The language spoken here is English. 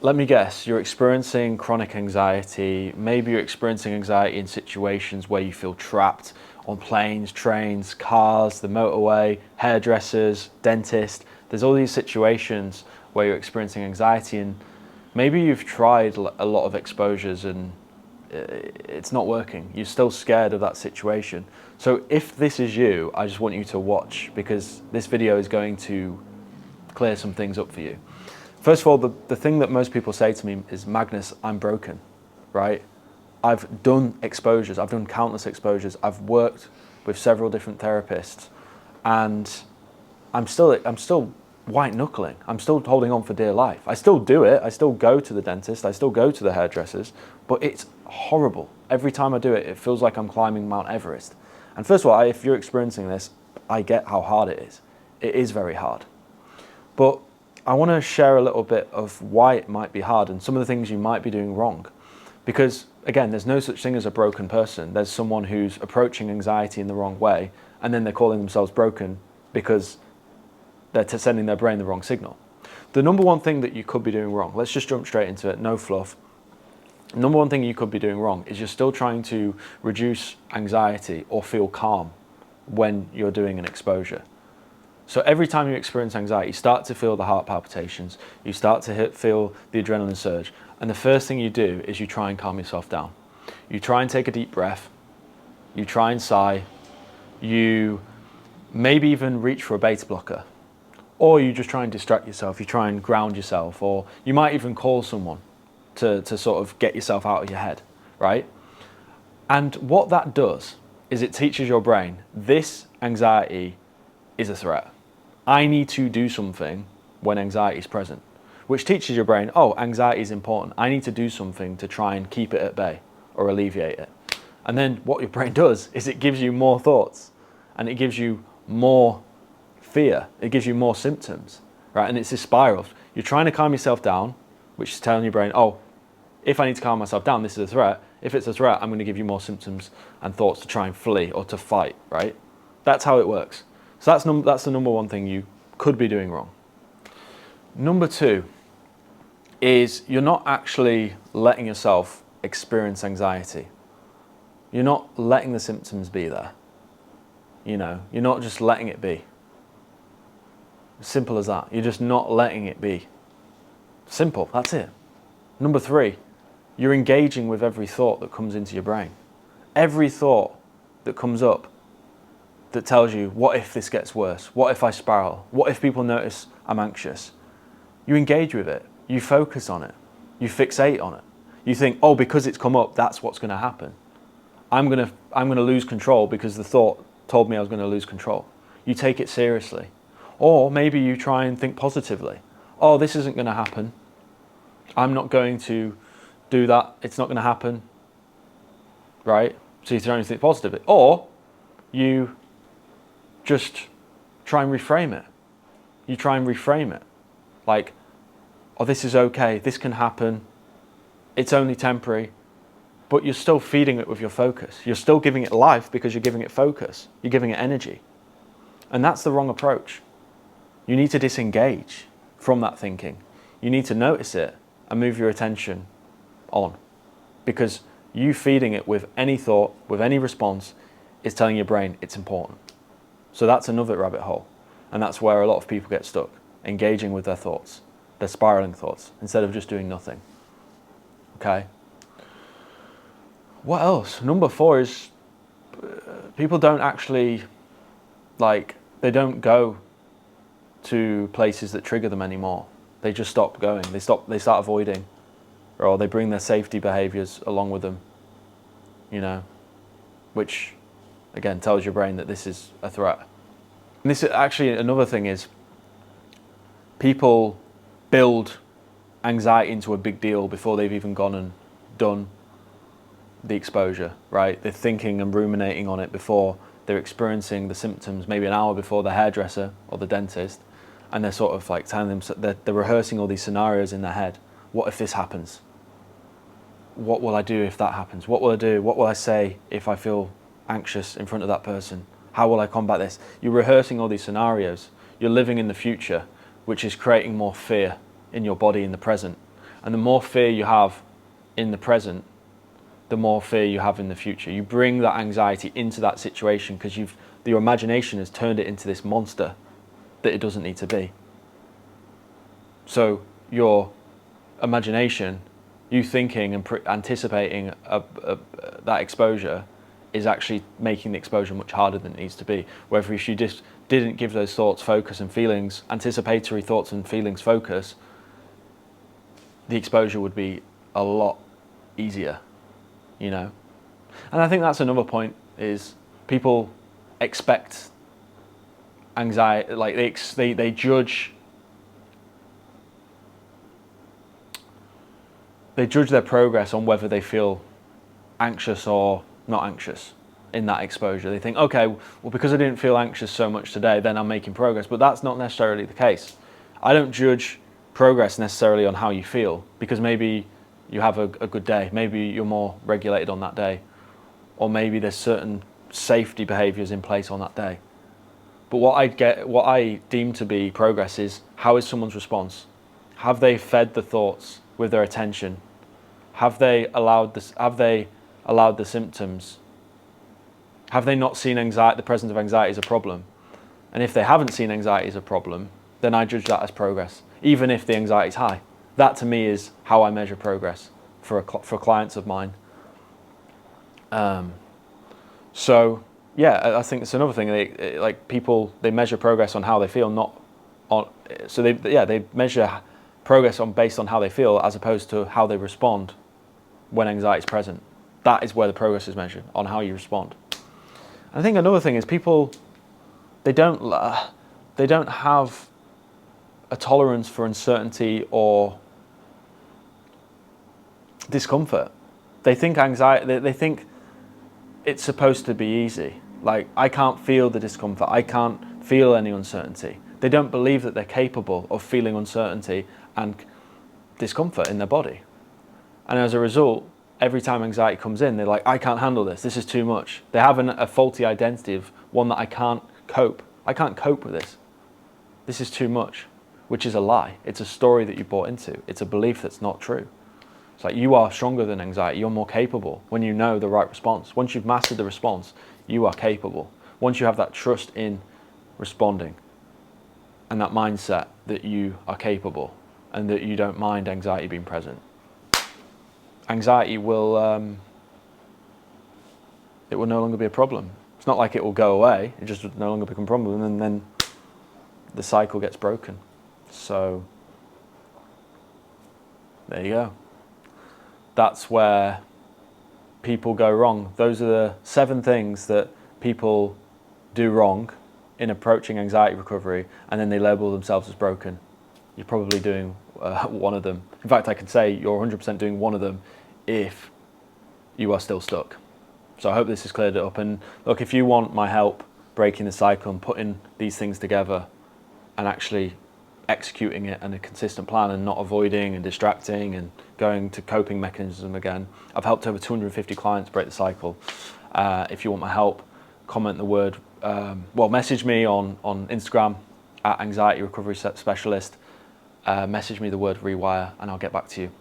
let me guess, you're experiencing chronic anxiety. Maybe you're experiencing anxiety in situations where you feel trapped on planes, trains, cars, the motorway, hairdressers, dentist. There's all these situations where you're experiencing anxiety, and maybe you've tried a lot of exposures and it's not working. You're still scared of that situation. So if this is you, I just want you to watch, because this video is going to clear some things up for you. First of all, the thing that most people say to me is, Magnus, I'm broken, right? I've done exposures, I've done countless exposures, I've worked with several different therapists, and I'm still white knuckling. I'm still holding on for dear life. I still do it, I still go to the dentist, I still go to the hairdressers, but it's horrible. Every time I do it, it feels like I'm climbing Mount Everest. And first of all, if you're experiencing this, I get how hard it is. It is very hard. But I want to share a little bit of why it might be hard and some of the things you might be doing wrong. Because again, there's no such thing as a broken person. There's someone who's approaching anxiety in the wrong way, and then they're calling themselves broken because they're sending their brain the wrong signal. The number one thing that you could be doing wrong, let's just jump straight into it, no fluff. Number one thing you could be doing wrong is you're still trying to reduce anxiety or feel calm when you're doing an exposure. So every time you experience anxiety, you start to feel the heart palpitations, you start to feel the adrenaline surge, and the first thing you do is you try and calm yourself down. You try and take a deep breath, you try and sigh, you maybe even reach for a beta blocker, or you just try and distract yourself, you try and ground yourself, or you might even call someone to sort of get yourself out of your head, right? And what that does is it teaches your brain, this anxiety is a threat. I need to do something when anxiety is present, which teaches your brain, oh, anxiety is important. I need to do something to try and keep it at bay or alleviate it. And then what your brain does is it gives you more thoughts and it gives you more fear. It gives you more symptoms, right? And it's this spiral. You're trying to calm yourself down, which is telling your brain, oh, if I need to calm myself down, this is a threat. If it's a threat, I'm going to give you more symptoms and thoughts to try and flee or to fight, right? That's how it works. So that's the number one thing you could be doing wrong. Number two is you're not actually letting yourself experience anxiety. You're not letting the symptoms be there. You know, you're not just letting it be. Simple as that. You're just not letting it be. Simple, that's it. Number three, you're engaging with every thought that comes into your brain. Every thought that comes up that tells you, what if this gets worse? What if I spiral? What if people notice I'm anxious? You engage with it. You focus on it. You fixate on it. You think, oh, because it's come up, that's what's going to happen. I'm going to lose control because the thought told me I was going to lose control. You take it seriously. Or maybe you try and think positively. Oh, this isn't going to happen. I'm not going to do that. It's not going to happen. Right? So you try and think positively. Or you just try and reframe it. You try and reframe it. Like, oh, this is okay. This can happen. It's only temporary. But you're still feeding it with your focus. You're still giving it life because you're giving it focus. You're giving it energy. And that's the wrong approach. You need to disengage from that thinking. You need to notice it and move your attention on. Because you feeding it with any thought, with any response, is telling your brain it's important. So that's another rabbit hole. And that's where a lot of people get stuck, engaging with their thoughts, their spiraling thoughts, instead of just doing nothing. Okay? What else? Number four is people don't actually, they don't go to places that trigger them anymore. They just stop going. They start avoiding, or they bring their safety behaviors along with them, which again tells your brain that this is a threat. And this is actually another thing is people build anxiety into a big deal before they've even gone and done the exposure, right? They're thinking and ruminating on it before they're experiencing the symptoms, maybe an hour before the hairdresser or the dentist, and they're sort of like telling them, they're rehearsing all these scenarios in their head. What if this happens? What will I do if that happens? What will I do? What will I say if I feel anxious in front of that person? How will I combat this? You're rehearsing all these scenarios. You're living in the future, which is creating more fear in your body in the present. And the more fear you have in the present, the more fear you have in the future. You bring that anxiety into that situation because your imagination has turned it into this monster that it doesn't need to be. So your imagination, you thinking and anticipating that exposure, is actually making the exposure much harder than it needs to be. Whereas if you just didn't give those thoughts focus and feelings, anticipatory thoughts and feelings focus, the exposure would be a lot easier, you know. And I think that's another point, is people expect anxiety, like they judge their progress on whether they feel anxious or not anxious in that exposure. They think, okay, well, because I didn't feel anxious so much today, then I'm making progress. But that's not necessarily the case. I don't judge progress necessarily on how you feel, because maybe you have a good day, maybe you're more regulated on that day, or maybe there's certain safety behaviors in place on that day. But what I deem to be progress is, how is someone's response? Have they fed the thoughts with their attention? Have they allowed the symptoms? Have they not seen the presence of anxiety as a problem? And if they haven't seen anxiety as a problem, then I judge that as progress, even if the anxiety is high. That to me is how I measure progress for clients of mine. So yeah, I think it's another thing. People measure progress on how they feel, not on. So they measure progress based on how they feel, as opposed to how they respond when anxiety is present. That is where the progress is measured, on how you respond. I think another thing is people, they don't have a tolerance for uncertainty or discomfort. They think they think it's supposed to be easy. Like, I can't feel the discomfort. I can't feel any uncertainty. They don't believe that they're capable of feeling uncertainty and discomfort in their body. And as a result, every time anxiety comes in, they're like, I can't handle this. This is too much. They have a faulty identity of one that I can't cope. I can't cope with this. This is too much, which is a lie. It's a story that you bought into. It's a belief that's not true. It's like, you are stronger than anxiety. You're more capable when you know the right response. Once you've mastered the response, you are capable. Once you have that trust in responding and that mindset that you are capable and that you don't mind anxiety being present, anxiety will it will no longer be a problem. It's not like it will go away. It just will no longer become a problem, and then the cycle gets broken. So there you go. That's where people go wrong. Those are the 7 things that people do wrong in approaching anxiety recovery, and then they label themselves as broken. You're probably doing one of them. In fact, I could say you're 100% doing one of them if you are still stuck. So I hope this has cleared it up. And look, if you want my help breaking the cycle and putting these things together and actually executing it in a consistent plan and not avoiding and distracting and going to coping mechanism again, I've helped over 250 clients break the cycle. If you want my help, comment the word, message me on Instagram at Anxiety Recovery Specialist. Message me the word rewire and I'll get back to you.